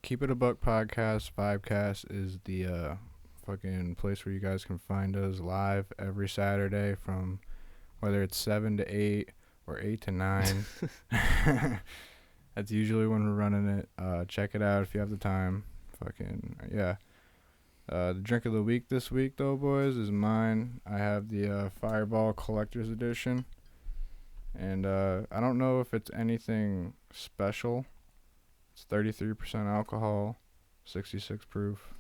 Keep It a Buck podcast, Vibecast is the fucking place where you guys can find us live every Saturday from whether it's 7 to 8 or 8 to 9. That's usually when we're running it. Check it out if you have the time. Fucking, yeah. The drink of the week this week, though, boys, is mine. I have the Fireball Collector's Edition. And I don't know if it's anything special. It's 33% alcohol, 66 proof.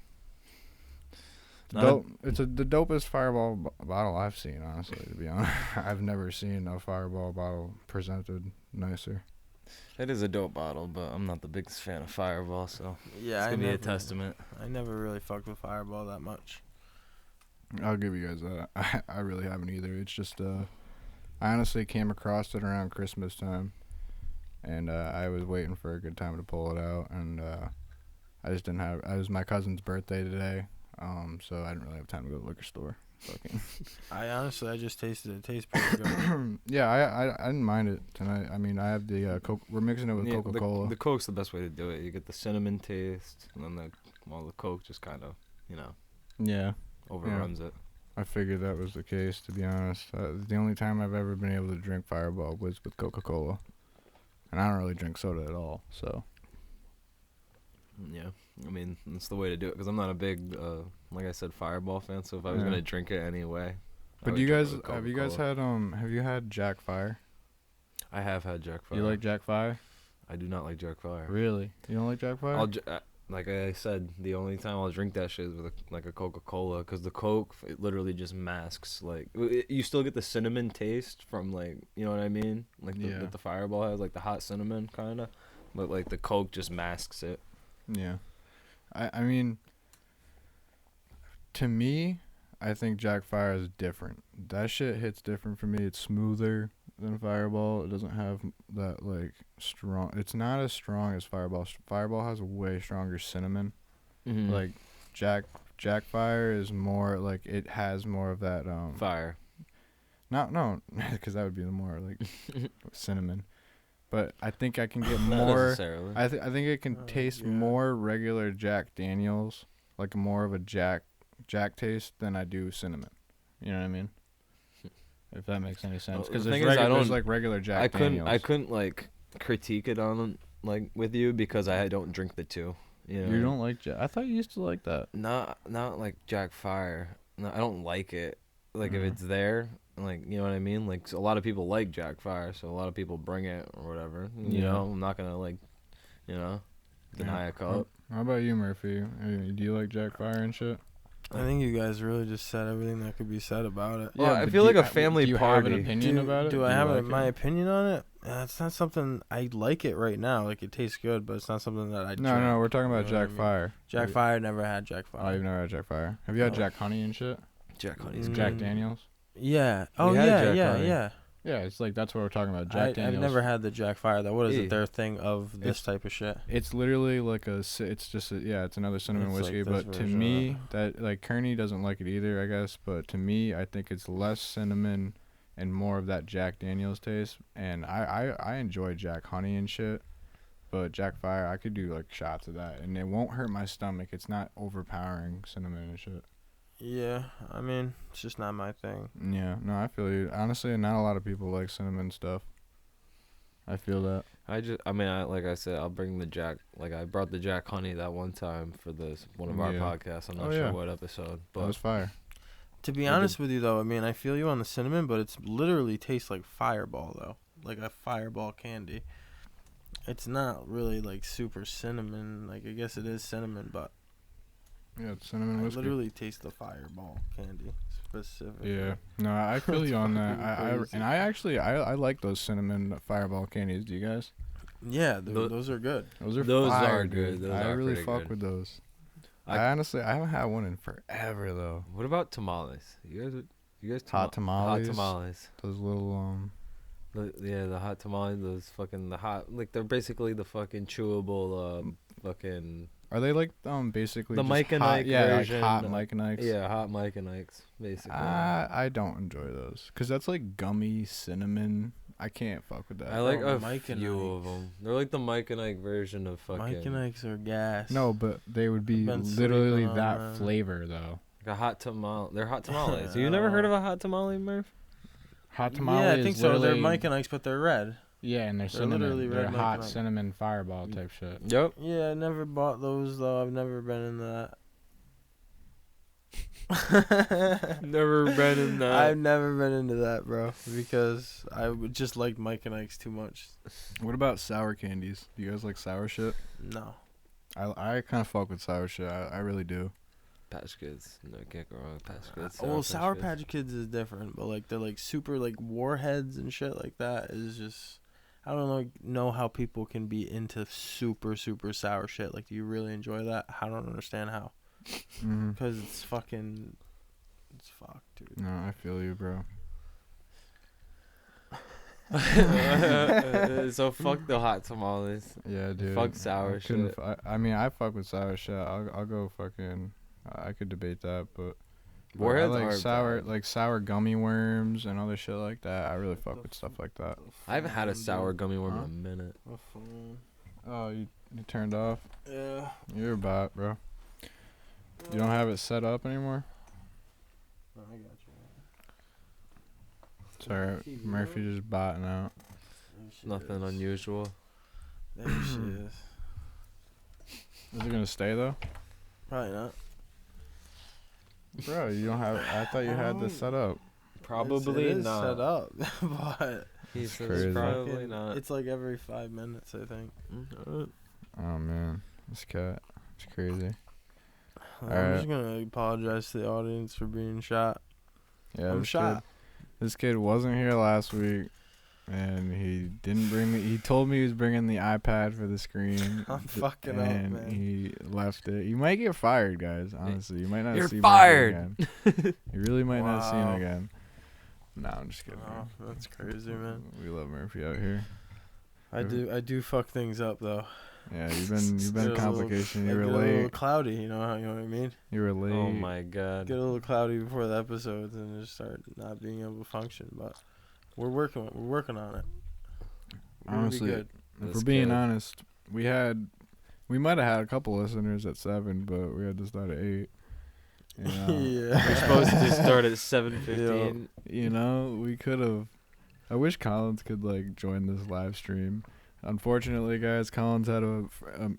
It's the dopest Fireball bottle I've seen, honestly, to be honest. I've never seen a Fireball bottle presented nicer. It is a dope bottle, but I'm not the biggest fan of Fireball, so Yeah, it's going to be a testament. I never really fucked with Fireball that much. I'll give you guys that. I really haven't either. It's just, I honestly came across it around Christmas time. And I was waiting for a good time to pull it out, and I just didn't have. It was my cousin's birthday today, so I didn't really have time to go to the liquor store. Fucking. I just tasted it. It tastes pretty good. Yeah, I didn't mind it tonight. I mean, I have the Coke. We're mixing it with Coca-Cola. The Coke's the best way to do it. You get the cinnamon taste, and then the Coke just kind of, Yeah. overruns it. I figured that was the case, to be honest. The only time I've ever been able to drink Fireball was with Coca-Cola. And I don't really drink soda at all, so. Yeah, I mean, that's the way to do it, because I'm not a big, like I said, Fireball fan, so if I was going to drink it anyway. But do you guys, have you guys had, have you had Jack Fire? I have had Jack Fire. You like Jack Fire? I do not like Jack Fire. Really? You don't like Jack Fire? Like I said, the only time I'll drink that shit is with a Coca-Cola, because the Coke, it literally just masks, you still get the cinnamon taste from, you know what I mean? That the Fireball has, the hot cinnamon, kind of. But, the Coke just masks it. Yeah. I mean, to me, I think Jack Fire is different. That shit hits different for me. It's smoother than Fireball. It doesn't have that, strong. It's not as strong as Fireball. Fireball has a way stronger cinnamon. Mm-hmm. Jack Fire is more, it has more of that, Fire. No, because that would be the more, cinnamon. But I think I can get more. Necessarily. I think it can taste more regular Jack Daniels, more of a Jack taste than I do cinnamon. You know what I mean? If that makes any sense, because there's regular Jack Daniels. I couldn't critique it on with you because I don't drink the two. You don't like Jack? I thought you used to like that. Not like Jack Fire. No, I don't like it. If it's there. You know what I mean? A lot of people like Jack Fire, so a lot of people bring it or whatever. You know, I'm not going to, deny a cup. How about you, Murphy? Do you like Jack Fire and shit? I think you guys really just said everything that could be said about it. Yeah, I feel like a family do you party. have an opinion about it? Do I have my opinion on it? It's not something I like it right now. It tastes good, but it's not something that I drink. No, we're talking about Jack Fire. Jack Fire, never had Jack Fire. Oh, you've never had Jack Fire? Have you had Jack Honey and shit? Jack Honey's Jack Daniels? Yeah. Oh, yeah. Yeah, it's that's what we're talking about. Jack Daniels. I've never had the Jack Fire. What is it? Their thing of this type of shit? It's literally it's just it's another cinnamon whiskey. But to me, that Kearney doesn't like it either, I guess. But to me, I think it's less cinnamon and more of that Jack Daniels taste. And I enjoy Jack Honey and shit. But Jack Fire, I could do shots of that, and it won't hurt my stomach. It's not overpowering cinnamon and shit. Yeah, I mean, it's just not my thing. Yeah, no, I feel you. Honestly, not a lot of people like cinnamon stuff. I feel that. Like I said, I'll bring the Jack. I brought the Jack Honey that one time for one of our podcasts. I'm not sure what episode, but that was fire. To be honest with you, though, I feel you on the cinnamon, but it's literally tastes like Fireball, though, like a Fireball candy. It's not really super cinnamon. I guess it is cinnamon, but. Yeah, it's cinnamon whiskey. I literally taste the Fireball candy specifically. Yeah, no, I feel you on that. I like those cinnamon Fireball candies. Do you guys? Yeah, those are good. Those are good. I really fuck with those. I honestly haven't had one in forever though. What about tamales? You guys hot tamales? Hot tamales. Those little the hot tamales. Those fucking they're basically the fucking chewable fucking. Are they basically the Mike and Ike version? Hot Mike and Ikes? Yeah, hot Mike and Ikes, basically. I don't enjoy those because that's gummy cinnamon I can't fuck with that. I like a few of them. They're like the Mike and Ike version of fucking. Mike and Ike's are gas. No, but they would be literally that flavor though. Like a hot tamale. They're hot tamales. You never heard of a hot tamale, Murph? Hot tamale. Yeah, I think so. They're Mike and Ike's, but they're red. Yeah, and they're cinnamon. Literally red. They're hot cinnamon fireball type shit. Yep. Yeah, I never bought those though. I've never been into that. Never been in that. I've never been into that, bro, because I would just like Mike and Ike's too much. What about sour candies? Do you guys like sour shit? No. I kind of fuck with sour shit. I really do. Patch Kids. No, can't go wrong with Patch Kids. Well, Sour Patch Kids is different, but like they're like super like warheads and shit like that is just. I don't know how people can be into super sour shit. Like, do you really enjoy that? I don't understand how. Because it's fucked, dude. No, I feel you, bro. So fuck the hot tamales. Yeah, dude. Fuck sour shit. I mean, I fuck with sour shit. I'll go fucking. I could debate that, but. Warheads I like are sour, bad. Like sour gummy worms and other shit like that. I really fuck with stuff like that. I haven't had a sour gummy worm in a minute. Oh, you turned off? Yeah. You're a bot, bro. You don't have it set up anymore? No, I got you. Sorry, Murphy just botting out. Nothing unusual. There she is. Is it gonna stay though? Probably not. Bro, you don't have. I thought you had this set up. Probably it is not. set up, but He says crazy. probably not. it's like every 5 minutes, I think. Oh man, this cat, it's crazy. I'm just gonna apologize to the audience for being shot. Yeah, I'm shot. This kid wasn't here last week, and he didn't bring me. He told me he was bringing the iPad for the screen. I'm fucking up, and man. he left it. You might get fired, guys. Honestly, you might not. You're see fired. Murphy again. You really might not see him Wow. again. No, I'm just kidding. Oh, that's crazy, man. We love Murphy out here. I do fuck things up though. Yeah, you've been a complication. You were get a little late. cloudy, you know what I mean? You were late. Oh my god. Get a little cloudy before the episodes and just start not being able to function. But we're working on it. We're gonna Honestly, be good. if we're being honest, we might have had a couple listeners at 7, but we had to start at 8. You know? Yeah. We're supposed to start at 7:15. You know, we could have. I wish Collins could like join this live stream. Unfortunately, guys, Collins had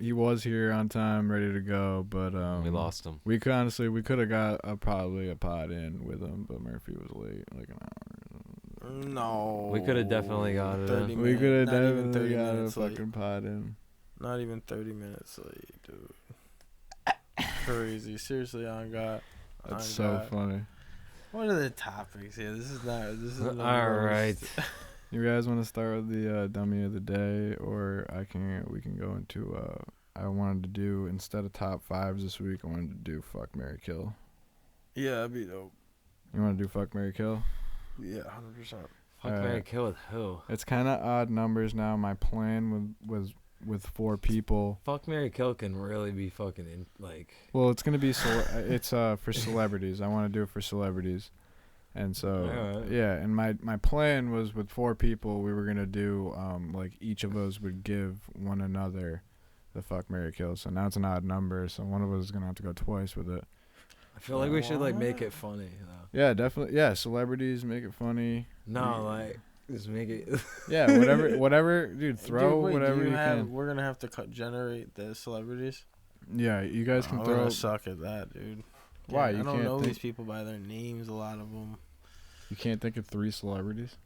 he was here on time, ready to go, but We lost him. We could have got probably a pod in with him, but Murphy was late, like an hour. No. We could have definitely got it. 30 We could have not even definitely 30 got a minutes late. fucking pod in. Not even 30 minutes late, dude. Crazy. Seriously, on God. That's so funny. What are the topics here? This is not. All right. You guys want to start with the dummy of the day, or we can go into I wanted to do, instead of top 5s this week, I wanted to do fuck, marry, kill. Yeah, that'd be dope. You want to do fuck, marry, kill? Yeah, 100%. Fuck, marry, kill with who? It's kind of odd numbers now. My plan was with 4 people. Fuck, marry, kill can really be fucking like. Well, it's gonna be it's for celebrities. I want to do it for celebrities, and so yeah. And my plan was with 4 people. We were gonna do like each of us would give one another the fuck, marry, kill. So now it's an odd number. So one of us is gonna have to go twice with it. I feel like we should like make it funny though. Yeah, definitely. Yeah, celebrities make it funny. No, like just make it. Yeah, whatever, dude. Throw whatever you can. We're gonna have to generate the celebrities. Yeah, you guys can I'm throw. gonna suck at that, dude. Why? I You don't can't know think. these people by their names. A lot of them. You can't think of 3 celebrities.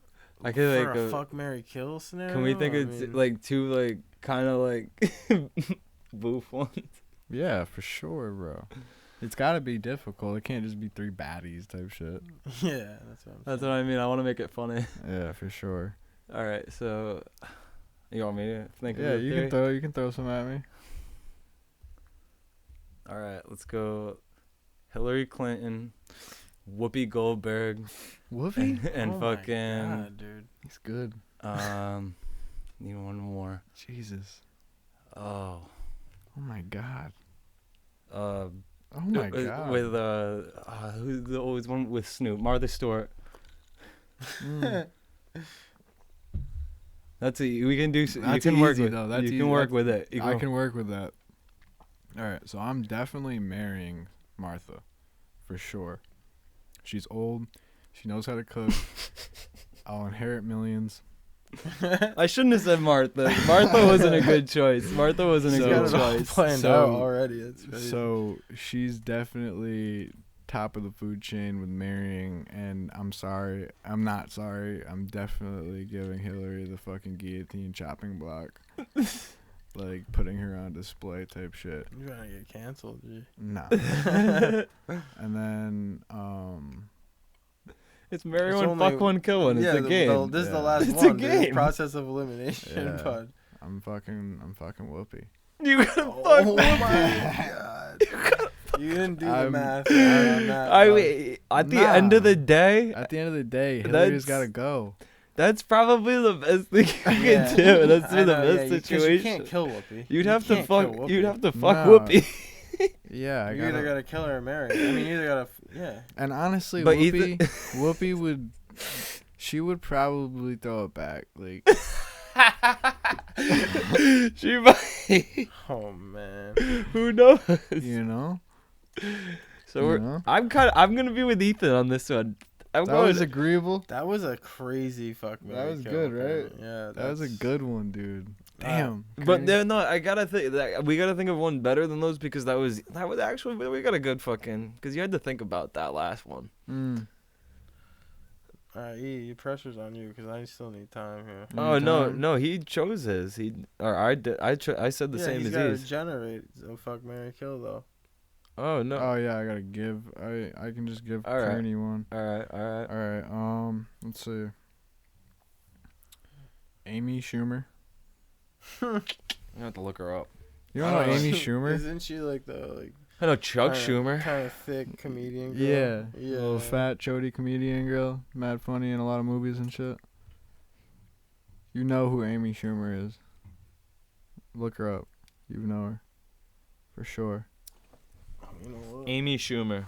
I could For like a fuck, marry, kill scenario. Can we think I of mean, like 2 like kind of like boof ones? Yeah, for sure, bro. It's got to be difficult. It can't just be 3 baddies type shit. Yeah, that's what I'm That's what I mean. I want to make it funny. Yeah, for sure. All right, so you want me to think? Yeah, of you can throw some at me. All right, let's go. Hillary Clinton, Whoopi Goldberg, Whoopi? and Oh fucking. my God, dude. He's good. Need one more. Jesus. Oh. Oh my god. Oh my god. With who's the always one with Snoop? Martha Stewart. We can do. That's you can work easy, with, though. That's you easy. can work with it. I can work with that. All right, so I'm definitely marrying Martha, for sure. She's old. She knows how to cook. I'll inherit millions. I shouldn't have said Martha. Martha wasn't a good choice. Martha wasn't a good choice. Planned out already. That's crazy. So she's definitely top of the food chain with marrying, and I'm sorry. I'm not sorry. I'm definitely giving Hillary the fucking guillotine chopping block. Like putting her on display type shit. You're gonna get canceled, G. Nah. And then it's marry one, fuck one, kill one. It's a game. This is the last it's one. A game. Dude. Process of elimination. Yeah. But I'm fucking Whoopi. You gotta fuck Whoopi. My God. You didn't do the math on that. At the end of the day, Hillary's gotta go. That's probably the best thing you can do. That's the best situation. You can't kill Whoopi. You'd have to fuck No. Whoopi. Yeah, you either gotta kill her or marry her. I mean, you either gotta. Yeah. And honestly, But Whoopi would. She would probably throw it back. Like. She might. Oh man. Who knows? You know. So I'm gonna be with Ethan on this one. That was agreeable. That was a crazy fuck. That was good, right? Yeah. That was a good one, dude. Damn. But no, I gotta think. We gotta think of one better than those because that was actually we got a good fucking. Because you had to think about that last one. All right, your pressure's on you because I still need time here. Oh no, he chose his. I said the same as he's. He's. Generate a fuck, marry, kill though. Oh no. Oh yeah, I gotta give. I can just give Kearney one. All right. Let's see. Amy Schumer. You have to look her up. You don't know Amy Schumer? Isn't she like the I know Chuck Schumer. Kind of thick comedian girl. Yeah. Little fat, chody comedian girl. Mad funny in a lot of movies and shit. You know who Amy Schumer is. Look her up. You know her. For sure. You know what? Amy Schumer.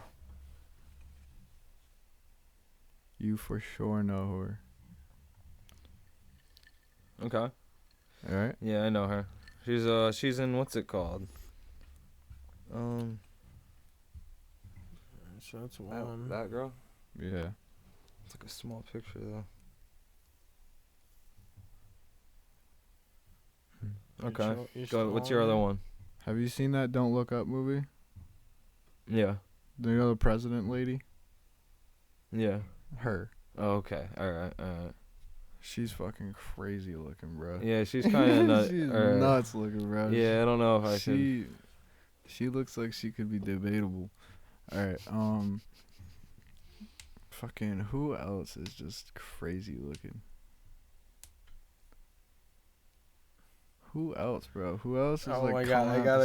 You for sure know her. Okay. All right. Yeah, I know her. She's in what's it called? So that's one. That girl. Yeah. It's like a small picture though. Okay. Go. What's your other one? Have you seen that Don't Look Up movie? Yeah. Do you know the president lady? Yeah. Her. Oh, okay. All right. She's fucking crazy looking, bro. Yeah, she's kind of nuts. She's nuts looking, bro. Yeah, I don't know if I should. She looks like she could be debatable. All right. Fucking who else is just crazy looking? Who else, bro? Who else is oh like? My God, I got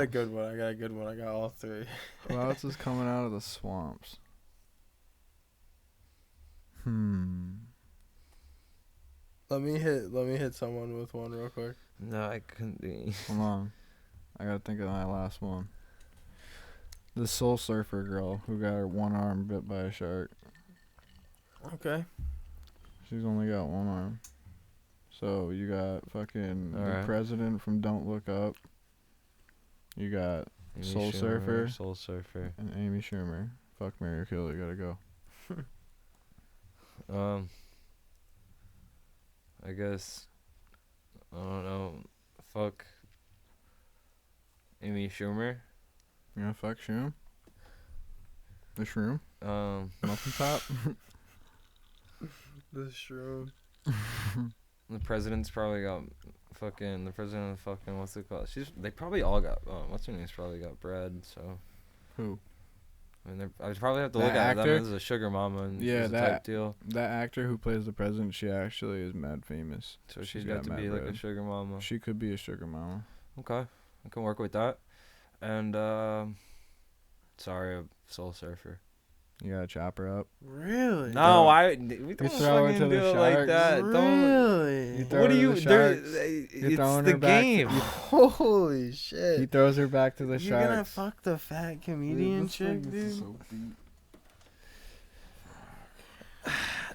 a good one. I got all three. Who else is coming out of the swamps? Let me hit someone with one real quick. No, I couldn't be. Hold on. I gotta think of my last one. The Soul Surfer girl who got her one arm bit by a shark. Okay. She's only got one arm. So you got fucking the president from Don't Look Up. You got Soul Surfer, and Amy Schumer. Fuck, marry, or kill. You gotta go. I guess. I don't know. Fuck. Amy Schumer. You gonna fuck Shroom? The Shroom? Muffin Top? The Shroom. The president's probably got fucking. The president of fucking. What's it called? They probably all got. What's her name's probably got bread, so. Who? I mean, I probably have to look at them as a sugar mama and type deal. That actor who plays the president, she actually is mad famous. So she's got to be like a sugar mama. She could be a sugar mama. Okay, I can work with that. And sorry, Soul Surfer. You gotta chop her up. Really? No, we don't fucking do it like that. Really? What are you? It's the game. Holy shit! He throws her back to the sharks. You're gonna fuck the fat comedian chick, dude?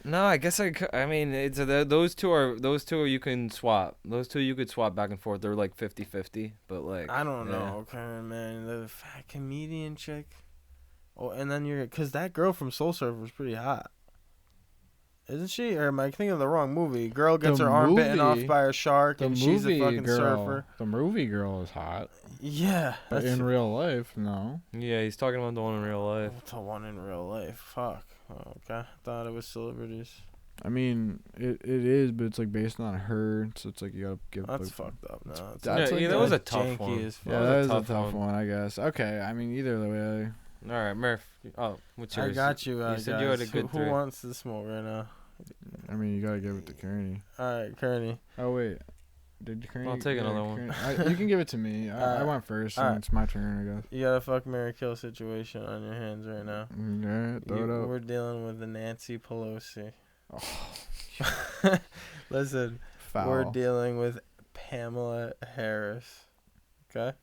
No, I guess I mean, it's those two are you can swap. Those two you could swap back and forth. They're like 50-50, but like I don't know, man. The fat comedian chick. Oh, and then because that girl from Soul Surfer was pretty hot. Isn't she? Or am I thinking of the wrong movie? Girl gets her arm bitten off by a shark, and she's a fucking surfer. The movie girl is hot. Yeah. But in real life, no. Yeah, he's talking about the one in real life. The one in real life. Fuck. Okay. I thought it was celebrities. I mean, it is, but it's like based on her, so it's like you gotta give. That's like, fucked up. No, that was a tough one. Yeah, that was a tough one, I guess. Okay, I mean, either way. All right, Murph. Oh, what's yours? I got you. You said you had a good Who wants to smoke right now? I mean, you gotta give it to Kearney. All right, Kearney. Oh wait, did Kearney? I'll take another one. You can give it to me. I went first, and it's my turn, I guess. You got a fuck, marry, kill situation on your hands right now. Yeah, throw it up. We're dealing with the Nancy Pelosi. Oh. Listen, Foul. We're dealing with Pamela Harris. Okay.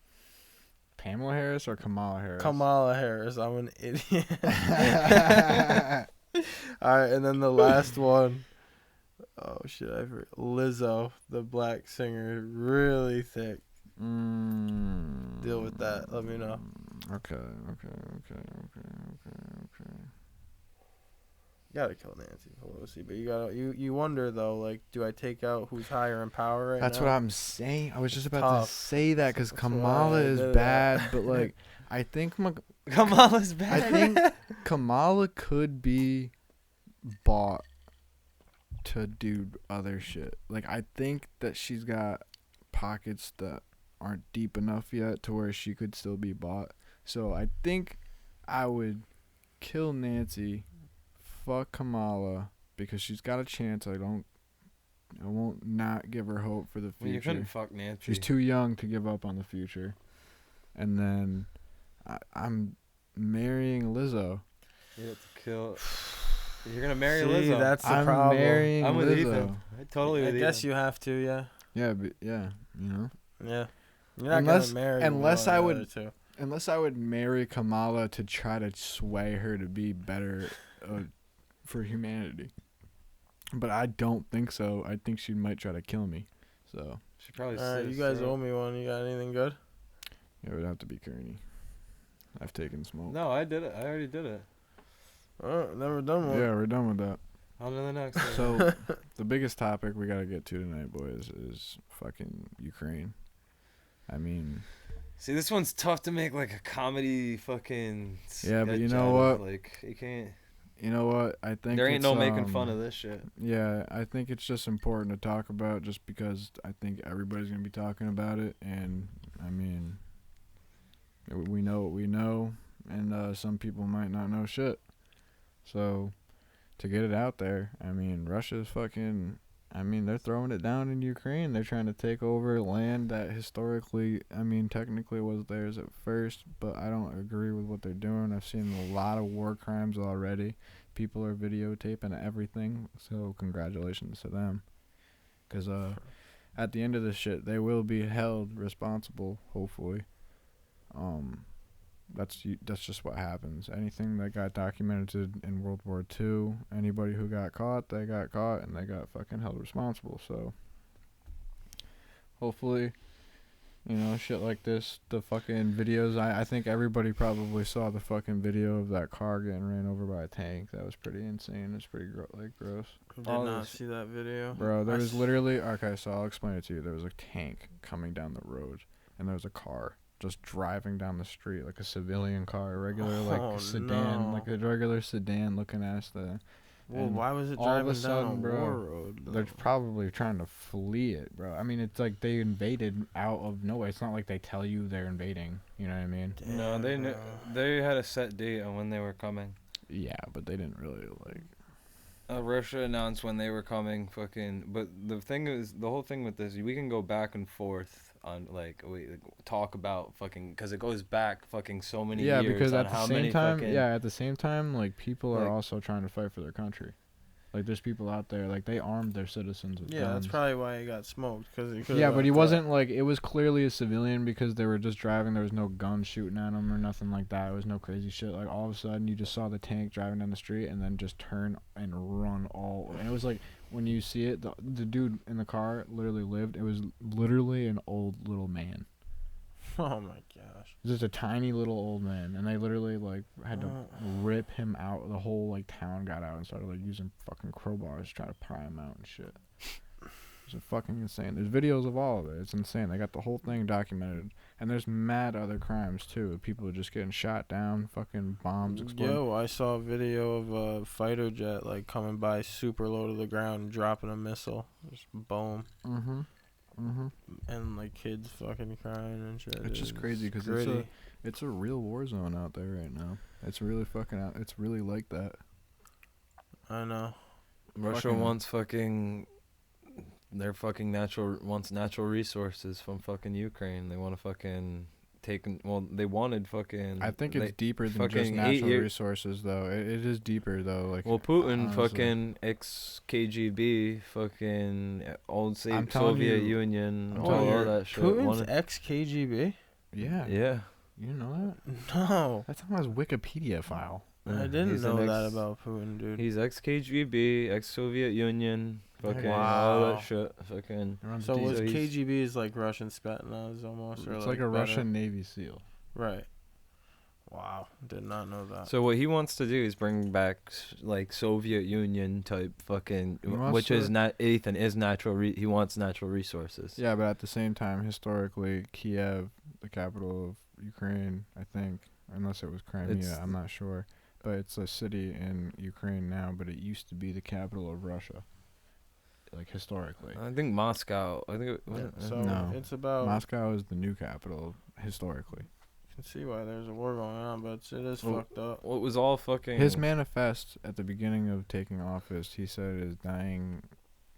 Pamela Harris or Kamala Harris? Kamala Harris. I'm an idiot. All right, and then the last one. Oh shit! I forgot. Lizzo, the black singer, really thick. Deal with that. Let me know. Okay. You gotta kill Nancy Pelosi, but you wonder though, like, do I take out who's higher in power right That's now? what I'm saying. I was just about to say that because Kamala is bad, but like, I think Kamala's bad. I think Kamala could be bought to do other shit. Like, I think that she's got pockets that aren't deep enough yet to where she could still be bought. So I think I would kill Nancy. Fuck Kamala because she's got a chance. I won't not give her hope for the future. Well, you couldn't fuck Nancy. She's too young to give up on the future. And then I'm marrying Lizzo. You have to kill. You're gonna marry Lizzo. That's the problem. I'm with Lizzo. Ethan. Totally. I guess you have to. Yeah. Yeah, but yeah, you know. Yeah. You're not gonna marry. Unless I would marry Kamala to try to sway her to be better. For humanity, but I don't think so. I think she might try to kill me. So she probably. All right, you guys owe me one. You got anything good? Yeah, it would have to be Kearney. I've taken smoke. No, I did it. I already did it. Oh, never done one. Yeah, we're done with that. On to the next one. So the biggest topic we gotta get to tonight, boys, is fucking Ukraine. I mean, see, this one's tough to make like a comedy fucking. Yeah, but you know what? Like you can't. You know what? I think there ain't no making fun of this shit. Yeah, I think it's just important to talk about just because I think everybody's going to be talking about it. And, I mean, we know what we know, and some people might not know shit. So, to get it out there, I mean, Russia's fucking... I mean, they're throwing it down in Ukraine. They're trying to take over land that historically, I mean, technically was theirs at first, but I don't agree with what they're doing. I've seen a lot of war crimes already. People are videotaping everything, so congratulations to them. Because at the end of this shit, they will be held responsible, hopefully. That's just what happens. Anything that got documented in World War II, anybody who got caught, they got caught, and they got fucking held responsible. So, hopefully, you know, shit like this, the fucking videos, I think everybody probably saw the fucking video of that car getting ran over by a tank. That was pretty insane. It's pretty gross. I did not see that video. Bro, there was literally, okay, so I'll explain it to you. There was a tank coming down the road, and there was a car just driving down the street like a civilian car, a regular sedan, like a regular sedan looking ass thing. Well, why was it driving down a war road? They're probably trying to flee it, bro. I mean, it's like they invaded out of nowhere. It's not like they tell you they're invading. You know what I mean? Damn, no, they had a set date on when they were coming. Yeah, but they didn't really like. Russia announced when they were coming, but the thing is, the whole thing with this, we can go back and forth on talk about fucking, because it goes back fucking so many years. Yeah, because at the same time, at the same time, like people are also trying to fight for their country. Like, there's people out there, like, they armed their citizens with guns. That's probably why he got smoked. But he wasn't, like, it was clearly a civilian because they were just driving. There was no guns shooting at him or nothing like that. It was no crazy shit. Like, all of a sudden, you just saw the tank driving down the street and then just turn and run all. And it was like, when you see it, the dude in the car literally lived. It was literally an old little man. Oh my gosh. Just a tiny little old man, and they literally like had to rip him out. The whole like town got out and started like using fucking crowbars to try to pry him out and shit. It's fucking insane. There's videos of all of it. It's insane. They got the whole thing documented, and there's mad other crimes too. People are just getting shot down, fucking bombs exploding. Yo, I saw a video of a fighter jet like coming by super low to the ground and dropping a missile. Just boom. And like kids fucking crying and shit. It's just crazy because it's a real war zone out there right now. It's really fucking out. It's really like that. I know. Russia wants their fucking natural resources from fucking Ukraine. They want to fucking they wanted fucking. I think it's deeper than just natural resources, though. It is deeper, though. Like, Putin, honestly. Fucking ex-KGB, fucking old Soviet Union, all that shit. Putin's ex-KGB? Yeah. Yeah. You know that? No. That's on his Wikipedia file. I didn't know that about Putin, dude. He's ex-KGB, ex-Soviet Union. Fucking all that shit. Fucking. So was KGB is like Russian Spetsnaz almost, or it's like a Russian Navy SEAL. Right. Wow, did not know that. So what he wants to do is bring back like Soviet Union type fucking, which is not Ethan is natural. He wants natural resources. Yeah, but at the same time, historically, Kiev, the capital of Ukraine, I think, unless it was Crimea, I'm not sure, but it's a city in Ukraine now. But it used to be the capital of Russia. Like historically, I think Moscow. I think it's about Moscow is the new capital historically. You can see why there's a war going on, but it is fucked up. What was all fucking his manifest at the beginning of taking office? He said his dying,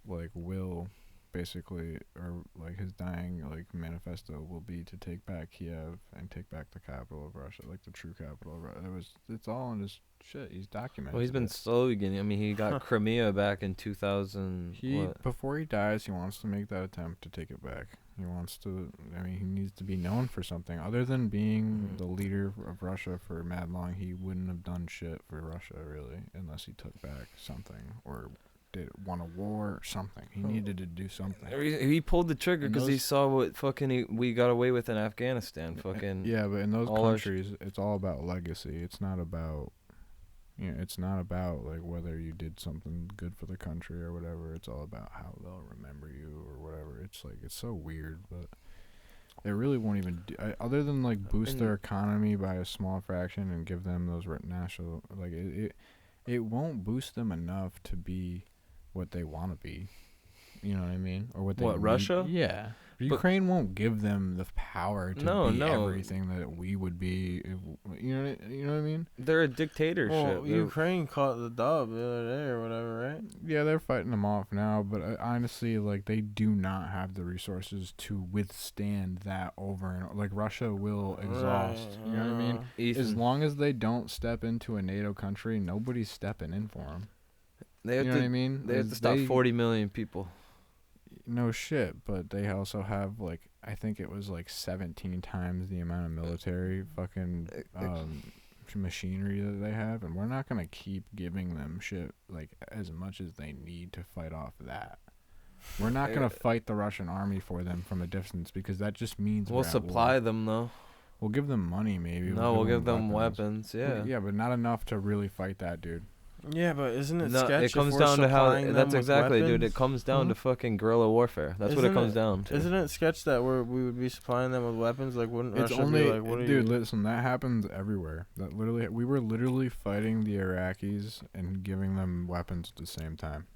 like will, basically, or like his dying like manifesto will be to take back Kiev and take back the capital of Russia, like the true capital of Russia. It's all in his shit. He's documented. Well, he's been slowly getting. I mean, he got Crimea back in 2000. Before he dies, he wants to make that attempt to take it back. He wants to. I mean, he needs to be known for something other than being the leader of Russia for mad long. He wouldn't have done shit for Russia really, unless he took back something or won a war or something. He needed to do something. He pulled the trigger because he saw what fucking we got away with in Afghanistan. Fucking yeah, but in those countries, it's all about legacy. It's not about. It's not about like whether you did something good for the country or whatever. It's all about how they'll remember you or whatever. It's like it's so weird, but it really won't even other than like boost their economy by a small fraction and give them those national like it won't boost them enough to be what they want to be. You know what I mean? Or what they Russia? Yeah. Ukraine won't give them the power to be everything that we would be. You know what I mean? They're a dictatorship. Well, Ukraine caught the dub the other day or whatever, right? Yeah, they're fighting them off now, but honestly, like they do not have the resources to withstand that over and like Russia will exhaust. Right. You know what I mean? As long as they don't step into a NATO country, nobody's stepping in for them. You know what I mean? They have to stop 40 million people. No shit, but they also have like I think it was like 17 times the amount of military fucking machinery that they have, and we're not gonna keep giving them shit like as much as they need to fight off that. We're not gonna fight the Russian army for them from a distance because that just means we'll supply them though. We'll give them money maybe. No, we'll give them weapons. Yeah. Yeah, but not enough to really fight that dude. Yeah, but isn't it sketchy? It comes down to how. That's exactly, dude. It comes down to fucking guerrilla warfare. That's what it comes down to. Isn't it sketch that we would be supplying them with weapons? Like, wouldn't Russia be like, what are dude, listen, that happens everywhere. That literally, we were literally fighting the Iraqis and giving them weapons at the same time.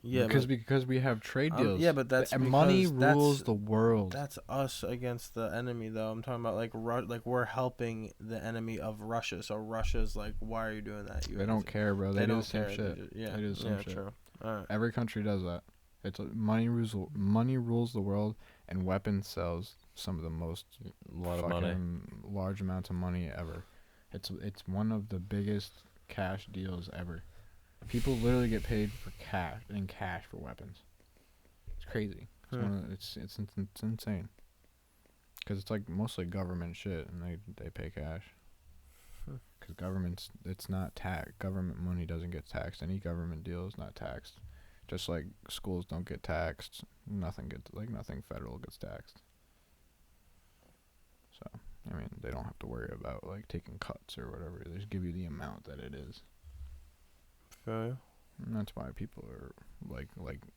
Yeah, because we have trade deals. Yeah, but that's money rules the world. That's us against the enemy, though. I'm talking about like we're helping the enemy of Russia. So Russia's like, why are you doing that? They don't care, bro. They do the same shit. They do the same shit. True. All right. Every country does that. It's money rules the world, and weapons sells some of the most large amounts of money ever. It's one of the biggest cash deals ever. People literally get paid for cash for weapons. It's crazy. It's insane. Because it's like mostly government shit, and they pay cash. Because it's not taxed. Government money doesn't get taxed. Any government deal is not taxed. Just like schools don't get taxed. Nothing federal gets taxed. So, I mean, they don't have to worry about like taking cuts or whatever. They just give you the amount that it is. Okay. And that's why people are like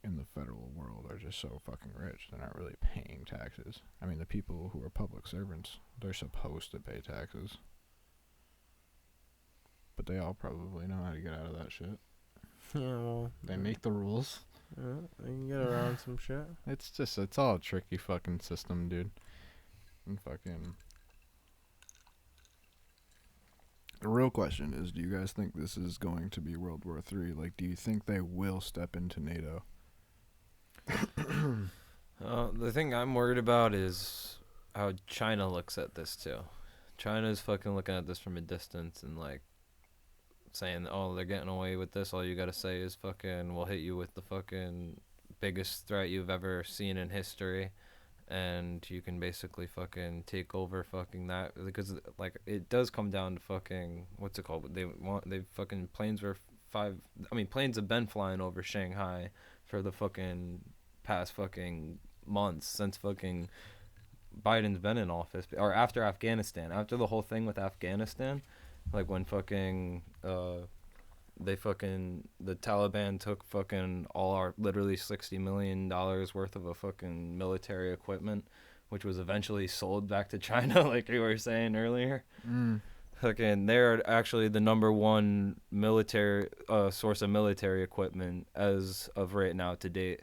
in the federal world are just so fucking rich. They're not really paying taxes. I mean, the people who are public servants, they're supposed to pay taxes. But they all probably know how to get out of that shit. Yeah, well, they make the rules. Yeah, they can get around some shit. It's all a tricky fucking system, dude. And fucking. The real question is, do you guys think this is going to be World War III? Like, do you think they will step into NATO? The thing I'm worried about is how China looks at this, too. China's fucking looking at this from a distance and, like, saying, oh, they're getting away with this. All you gotta say is fucking, we'll hit you with the fucking biggest threat you've ever seen in history. And you can basically fucking take over fucking that, because like it does come down to fucking what's it called? They fucking planes have been flying over Shanghai for the fucking past fucking months since fucking Biden's been in office, or after Afghanistan, after the whole thing with Afghanistan, like when fucking the Taliban took fucking all our literally $60 million worth of a fucking military equipment, which was eventually sold back to China, like you were saying earlier. Fucking, they're actually the number one military source of military equipment as of right now to date.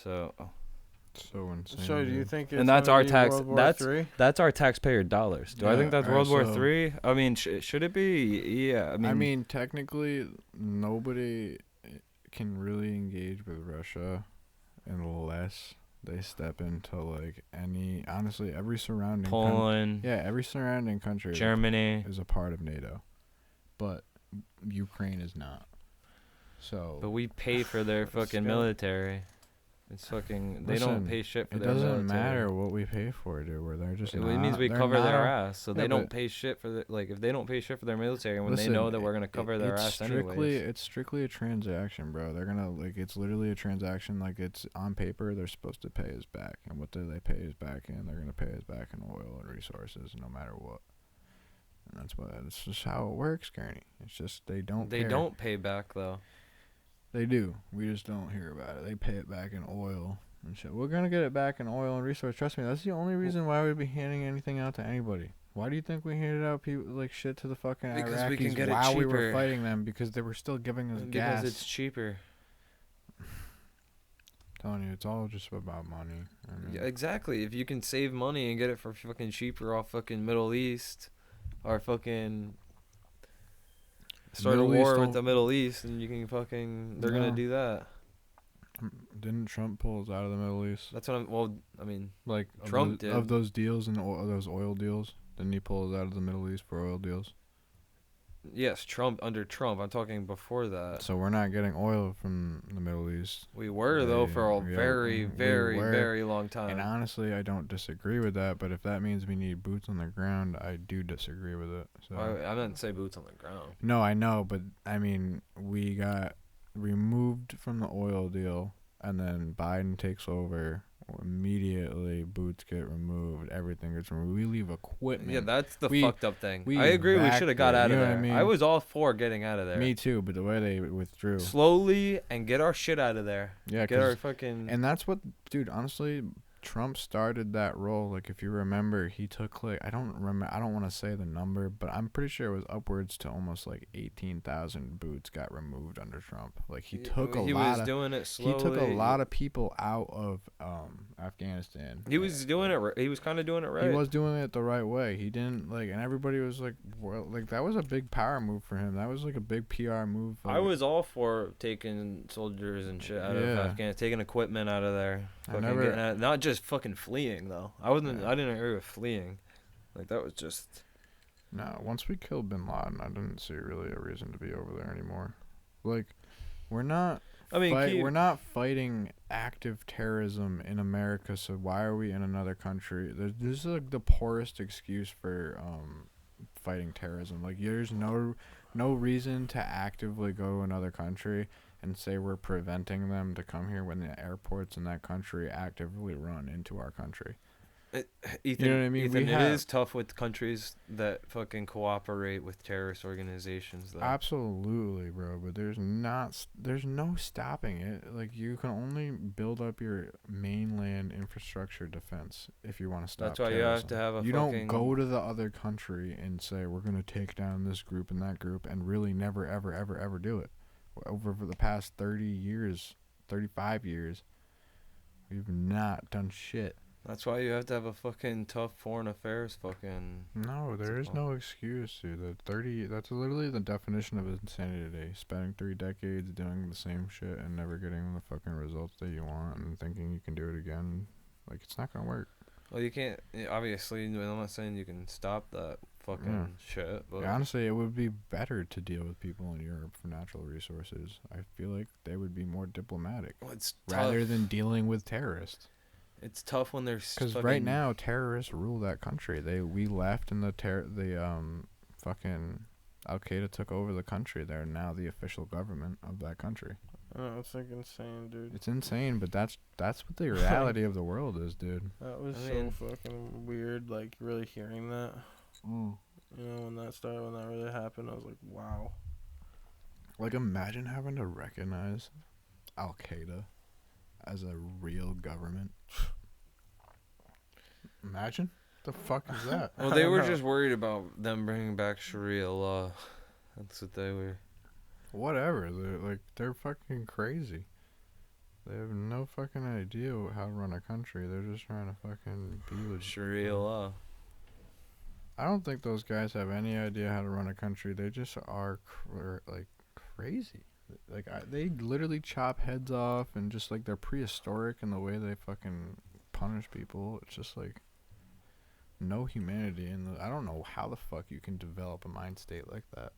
So. So insane. So do you think it's and that's our tax? That's our taxpayer dollars. Do I think that's World War III? I mean, should it be? Yeah. I mean, technically, nobody can really engage with Russia unless they step into like every surrounding Poland. Every surrounding country. Germany is a part of NATO, but Ukraine is not. So. But we pay for their fucking military. It's fucking. They don't pay shit for their military. It doesn't matter what we pay for, dude. Where they're just. It means we cover their ass, so they don't pay shit for if they don't pay shit for their military when they know that we're gonna cover their ass anyways. It's strictly a transaction, bro. They're gonna it's literally a transaction. Like it's on paper, they're supposed to pay us back, and what do they pay us back in? They're gonna pay us back in oil and resources, no matter what. And that's just how it works, Kearney. It's just they don't. They don't pay back though. They do. We just don't hear about it. They pay it back in oil and shit. We're going to get it back in oil and resources. Trust me, that's the only reason why we'd be handing anything out to anybody. Why do you think we handed out shit to the fucking Iraqis while we were fighting them? Because they were still giving us gas. Because it's cheaper. I'm telling you, it's all just about money. Yeah, exactly. If you can save money and get it for fucking cheaper off fucking Middle East or fucking... Start a war with the Middle East, and you can fucking... They're gonna do that. Didn't Trump pull us out of the Middle East? That's what I mean... Like, Trump did. Of those deals and those oil deals, didn't he pull us out of the Middle East for oil deals? Yes, under Trump. I'm talking before that. So we're not getting oil from the Middle East. We were, though, for a very, very, very long time. And honestly, I don't disagree with that, but if that means we need boots on the ground, I do disagree with it. So I didn't say boots on the ground. No, I know, but, I mean, we got removed from the oil deal, and then Biden takes over. Immediately, boots get removed. Everything gets removed. We leave equipment. Yeah, that's the fucked up thing. I agree. We should have got out of there. I mean? I was all for getting out of there. Me too, but the way they withdrew slowly and get our shit out of there. Yeah, get our fucking. And that's what, dude. Honestly, Trump started that role. Like, if you remember, he took I don't want to say the number, but I'm pretty sure it was upwards to almost like 18,000 boots got removed under Trump. Like he took a lot. He was doing it slowly. He took a lot of people out of Afghanistan. He was doing it. He was kind of doing it right. He was doing it the right way. He didn't and everybody was like, well, like that was a big power move for him. That was like a big PR move. I was all for taking soldiers and shit out of Afghanistan, taking equipment out of there. Not just fucking fleeing though. I didn't agree with fleeing. Like that was just. No, once we killed Bin Laden, I didn't see really a reason to be over there anymore. Like, we're not. We're not fighting active terrorism in America, so why are we in another country? This is like the poorest excuse for fighting terrorism. Like, there's no reason to actively go to another country and say we're preventing them to come here when the airports in that country actively run into our country. Ethan, you know what I mean? Ethan, it is tough with countries that fucking cooperate with terrorist organizations, though. Absolutely, bro. But there's no stopping it. Like, you can only build up your mainland infrastructure defense if you want to stop. That's why terrorism. You have to have a. You don't go to the other country and say we're gonna take down this group and that group, and really never, ever, ever, ever do it. Over the past 30 years, 35 years, we've not done shit. That's why you have to have a fucking tough foreign affairs fucking... No, there is no excuse, dude. That's literally the definition of insanity today. Spending 3 decades doing the same shit and never getting the fucking results that you want and thinking you can do it again. Like, it's not gonna work. Well, you can't... Obviously, I'm not saying you can stop that fucking shit, but... Yeah, honestly, it would be better to deal with people in Europe for natural resources. I feel like they would be more diplomatic. Well, it's rather than dealing with terrorists. It's tough when there's because right now terrorists rule that country. We left and fucking Al Qaeda took over the country. They're now the official government of that country. Oh, it's like insane, dude. It's insane, but that's what the reality of the world is, dude. That was so fucking weird. Like, really hearing that. You know, when that really happened, I was like, wow. Like, imagine having to recognize Al Qaeda as a real government. Imagine. The fuck is that? Well, they were just worried about them bringing back Sharia law. That's what they were. Whatever. They're fucking crazy. They have no fucking idea how to run a country. They're just trying to fucking be with Sharia law. I don't think those guys have any idea how to run a country. They just are crazy. Like, they literally chop heads off and just, like, they're prehistoric in the way they fucking punish people. It's just, like, no humanity. And I don't know how the fuck you can develop a mind state like that.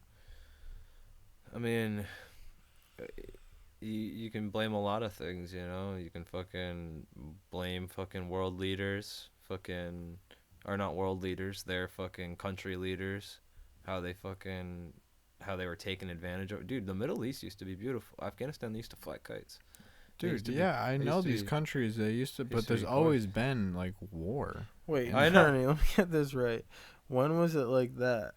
I mean, you can blame a lot of things, you know? You can fucking blame fucking world leaders, or not world leaders, they're fucking country leaders, how they were taken advantage of. Dude, the Middle East used to be beautiful. Afghanistan, they used to fly kites. Dude, yeah, I know these countries, they used to, but there's always been, like, war. Wait, I know. Let me get this right. When was it like that?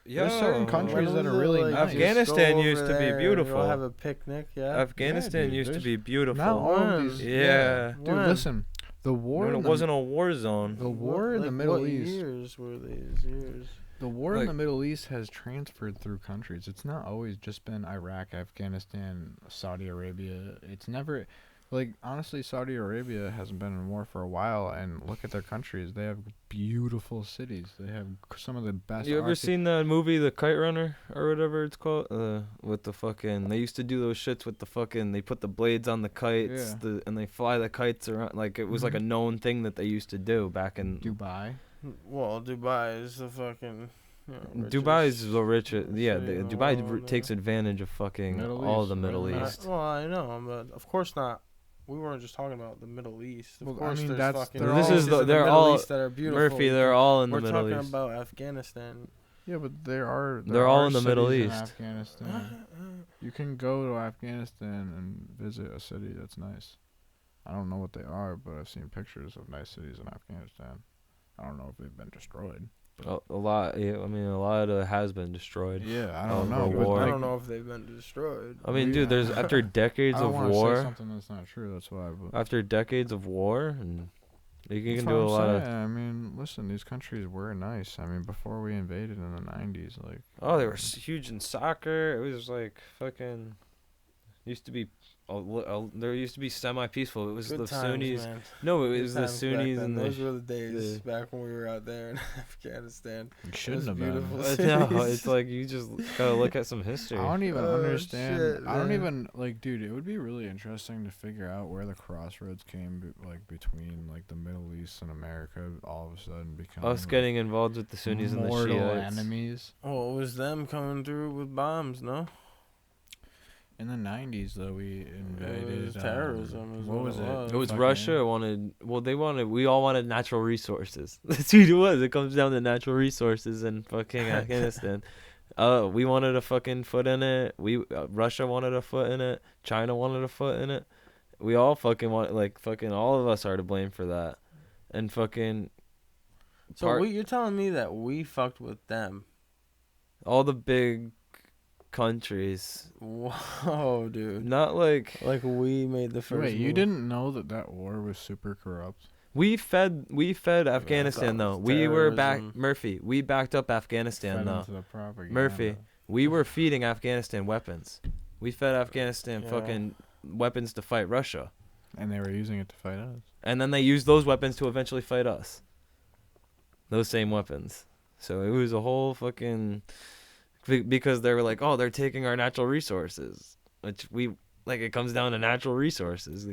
Yeah, there's certain countries that are really nice. Afghanistan used to be beautiful. Have a picnic, yeah. Afghanistan used to be beautiful. Not all of these. Yeah. Dude, listen. The war. It wasn't a war zone. The war in the Middle East. What years were these years? The war in the Middle East has transferred through countries. It's not always just been Iraq, Afghanistan, Saudi Arabia. It's never, like, honestly, Saudi Arabia hasn't been in war for a while, and look at their countries. They have beautiful cities. They have some of the best. You ever seen the movie The Kite Runner or whatever it's called? With the fucking, they used to do those shits with the fucking, they put the blades on the kites, and they fly the kites around. Like, it was like a known thing that they used to do back in Dubai. Well, Dubai is the fucking... Dubai is the richest. Yeah, Dubai takes advantage of fucking all the Middle East. Well, I know, but of course not. We weren't just talking about the Middle East. Of course, I mean, there's fucking... They're all... East that are beautiful. Murphy, they're all in the Middle East. We're talking about Afghanistan. Yeah, but they're all in the Middle East. Afghanistan. You can go to Afghanistan and visit a city that's nice. I don't know what they are, but I've seen pictures of nice cities in Afghanistan. I don't know if they've been destroyed. A lot. Yeah, I mean, a lot of it has been destroyed. Yeah, I don't know. I don't know if they've been destroyed. I mean, dude, there's after decades of war. I don't want to say something that's not true. That's why. But after decades of war, and you can do a lot of. I mean, listen, these countries were nice. I mean, before we invaded in the '90s, like. Oh, they were huge in soccer. It was like fucking. Used to be. There used to be semi-peaceful. It was Good the times, Sunnis. Man. No, it was the Sunnis and those were the days back when we were out there in Afghanistan. It shouldn't have been. No, it's like you just gotta look at some history. I don't even understand. Shit, I don't even like, dude. It would be really interesting to figure out where the crossroads came, like between like the Middle East and America. All of a sudden, becoming us getting involved with the Sunnis and the Shiites. Enemies. Oh, it was them coming through with bombs, no? In the 90s, though, we invaded. It was terrorism. What was it? It was Russia we all wanted natural resources. That's what it was. It comes down to natural resources in fucking Afghanistan. We wanted a fucking foot in it. Russia wanted a foot in it. China wanted a foot in it. We all fucking all of us are to blame for that. And fucking. So you're telling me that we fucked with them? All the big countries. Whoa, dude. Not like we made the first. Wait, you didn't know that war was super corrupt? We fed Afghanistan though. We were Murphy. We backed up Afghanistan though. Murphy. We were feeding Afghanistan weapons. We fed Afghanistan fucking weapons to fight Russia. And they were using it to fight us. And then they used those weapons to eventually fight us. Those same weapons. So it was a whole fucking... Because they were like, oh, they're taking our natural resources. Which it comes down to natural resources.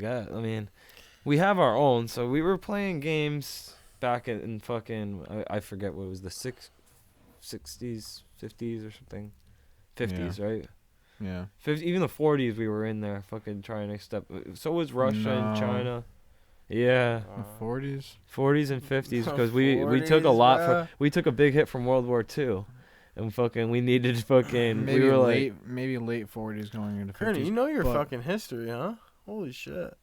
We have our own. So we were playing games back in fucking... I forget what it was, the 60s, 50s or something. 50s, right? Yeah. 50s, even the 40s we were in there fucking trying to step... So was Russia and China. Yeah. The 40s? 40s and 50s because we took a lot we took a big hit from World War II. And fucking we needed fucking maybe we were late 40s going into 50s. You know your fucking history, huh? Holy shit.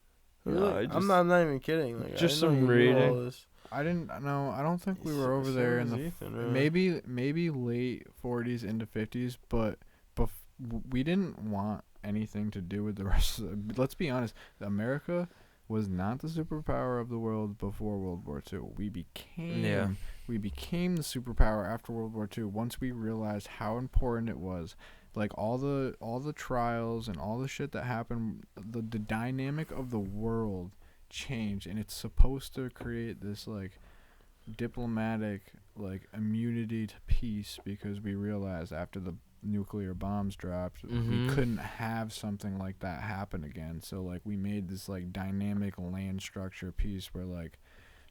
Really? I'm not even kidding. Just some reading. I didn't know. I don't think we were over there in the Ethan, maybe late 40s into 50s, but we didn't want anything to do with the rest of the... Let's be honest. America was not the superpower of the world before World War II. We became the superpower after World War II once we realized how important it was. Like all the trials and all the shit that happened, the dynamic of the world changed, and it's supposed to create this like diplomatic like immunity to peace because we realized after the nuclear bombs dropped, we couldn't have something like that happen again. So like we made this like dynamic land structure piece where like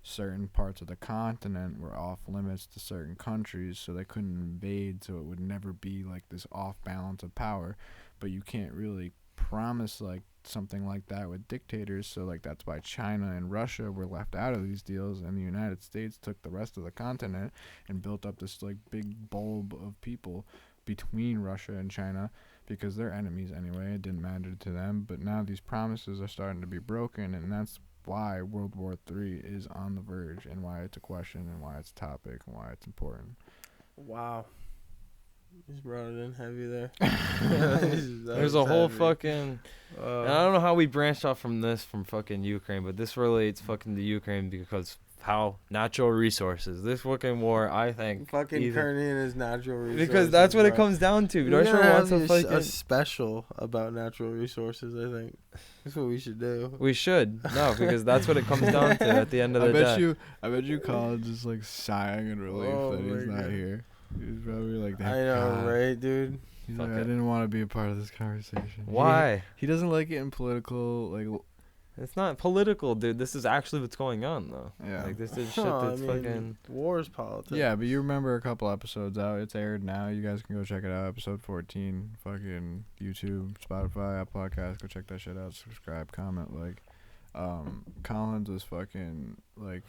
certain parts of the continent were off limits to certain countries, so they couldn't invade, so it would never be like this off balance of power. But you can't really promise like something like that with dictators, so like that's why China and Russia were left out of these deals, and the United States took the rest of the continent and built up this like big bulb of people between Russia and China because they're enemies anyway. It didn't matter to them, but now these promises are starting to be broken, and that's why World War III is on the verge, and why it's a question, and why it's a topic, and why it's important. Wow. You just brought it in heavy there. There's a whole fucking... I don't know how we branched off from fucking Ukraine, but this relates fucking to Ukraine because how natural resources. This fucking war, I think. Fucking Kearney and his natural resources. Because that's what it comes down to. Russia wants a special about natural resources, I think. That's what we should do. We should. No, because that's what it comes down to at the end of the day. I bet you Colin's just like sighing in relief that he's not here. He's probably like, I know, God. Right, dude? He's like, I didn't want to be a part of this conversation. Why? He doesn't like it in political, like... It's not political, dude. This is actually what's going on, though. Yeah. Like, this is shit that's fucking... War is politics. Yeah, but you remember a couple episodes out. It's aired now. You guys can go check it out. Episode 14. Fucking YouTube, Spotify, Apple Podcasts. Go check that shit out. Subscribe, comment, like. Collins was fucking, like...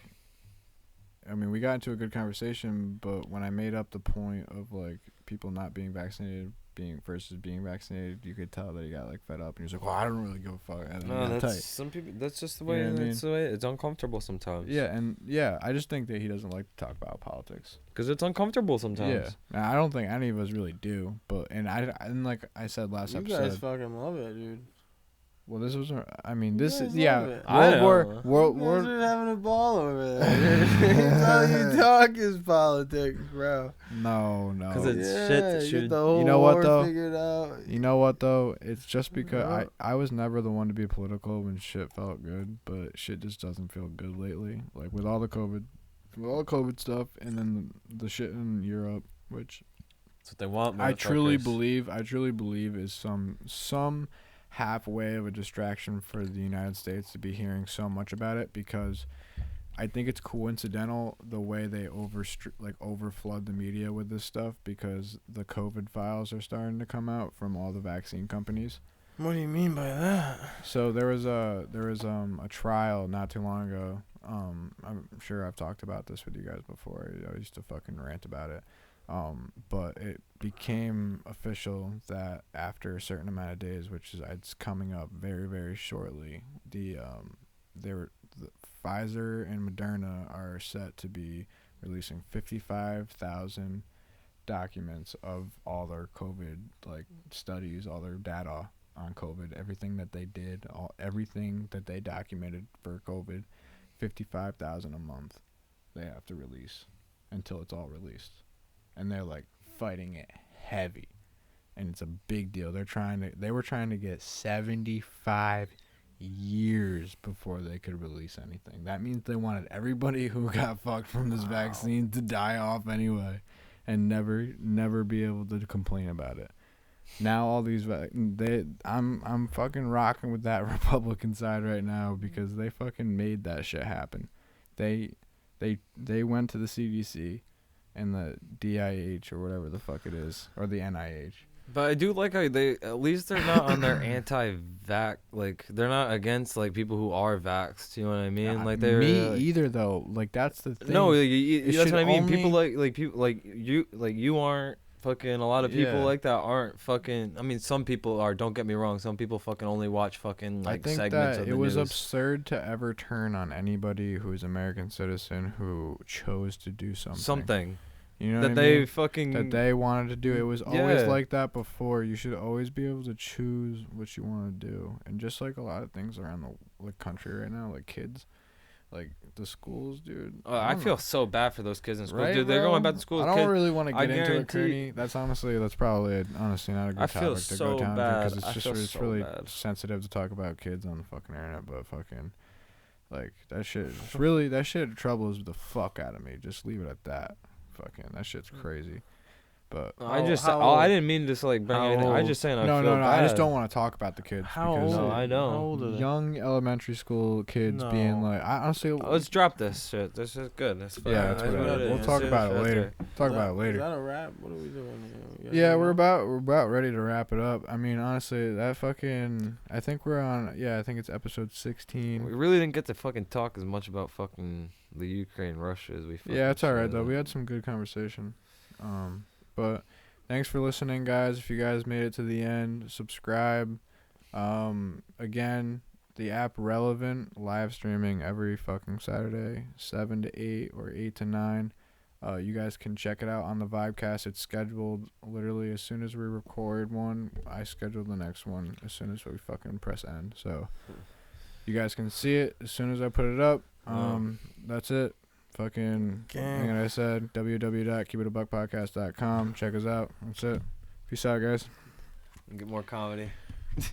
I mean, we got into a good conversation, but when I made up the point of, like, people not being vaccinated versus being vaccinated, you could tell that he got like fed up, and he was like, "Well, I don't really give a fuck." No, that's some people. That's just the way. You know that's the way. It's uncomfortable sometimes. Yeah, I just think that he doesn't like to talk about politics because it's uncomfortable sometimes. Yeah, now, I don't think any of us really do, but and like I said last episode, you guys fucking love it, dude. Well, this was, I mean, this is, World War. You're having a ball over there. That's all you talk is politics, bro. No. Because it's shit. Get the whole war figured out. You know what, though? It's just because I was never the one to be political when shit felt good, but shit just doesn't feel good lately. Like, with all the COVID stuff, and then the shit in Europe, which... That's what they want, I truly believe is some halfway of a distraction for the United States to be hearing so much about it, because I think it's coincidental the way they overflood the media with this stuff, because the COVID files are starting to come out from all the vaccine companies. What do you mean by that? So there was a trial not too long ago. I'm sure I've talked about this with you guys before. I used to fucking rant about it. But it became official that after a certain amount of days, which is it's coming up very, very shortly, the Pfizer and Moderna are set to be releasing 55,000 documents of all their COVID studies, all their data on COVID, everything that they did, everything that they documented for COVID, 55,000 a month they have to release until it's all released. And they're fighting it heavy. And it's a big deal. They were trying to get 75 years before they could release anything. That means they wanted everybody who got fucked from this vaccine to die off anyway and never be able to complain about it. Now all these I'm fucking rocking with that Republican side right now because they fucking made that shit happen. They went to the CDC and the DIH or whatever the fuck it is, or the NIH. But I do like how at least they're not on their anti-vax, they're not against people who are vaxxed. You know what I mean? They're either though. That's the thing. No, that's what I mean. People you aren't. Fucking a lot of people like that aren't fucking. I mean, some people are. Don't get me wrong. Some people fucking only watch fucking I think segments that of the it was news. Absurd to ever turn on anybody who is American citizen who chose to do something. You know that what I mean? fucking that they wanted to do. It was always like that before. You should always be able to choose what you want to do. And just a lot of things around the country right now, kids. The schools, dude. I feel so bad for those kids in school, right, dude. They're going back to school. I don't really want to get into it, Kearney. That's probably honestly not a good topic to go down because it's really sensitive to talk about kids on the fucking internet. But fucking that shit troubles the fuck out of me. Just leave it at that. Fucking that shit's crazy. But I didn't mean to bring anything. I just saying no. Bad. I just don't want to talk about the kids. How old? No, I know. How old are they? Young elementary school kids being I honestly. Let's drop this shit. This is good. That's fine. Yeah, that's what it is. We'll talk about it later. Talk about it later. Is that a wrap? What are we doing here? Yeah, we're about ready to wrap it up. I mean, honestly, that fucking. I think we're on. Yeah, I think it's episode 16. We really didn't get to fucking talk as much about fucking the Ukraine Russia as we. Yeah, it's alright though. We had some good conversation. But. Thanks for listening, guys. If you guys made it to the end, subscribe. Again, the app Relevant, live streaming every fucking Saturday, 7 to 8 or 8 to 9. You guys can check it out on the Vibecast. It's scheduled literally as soon as we record one. I schedule the next one as soon as we fucking press end. So you guys can see it as soon as I put it up. That's it. Fucking, like I said, www.keepitabbuckpodcast.com. Check us out. That's it. Peace out, guys. Get more comedy.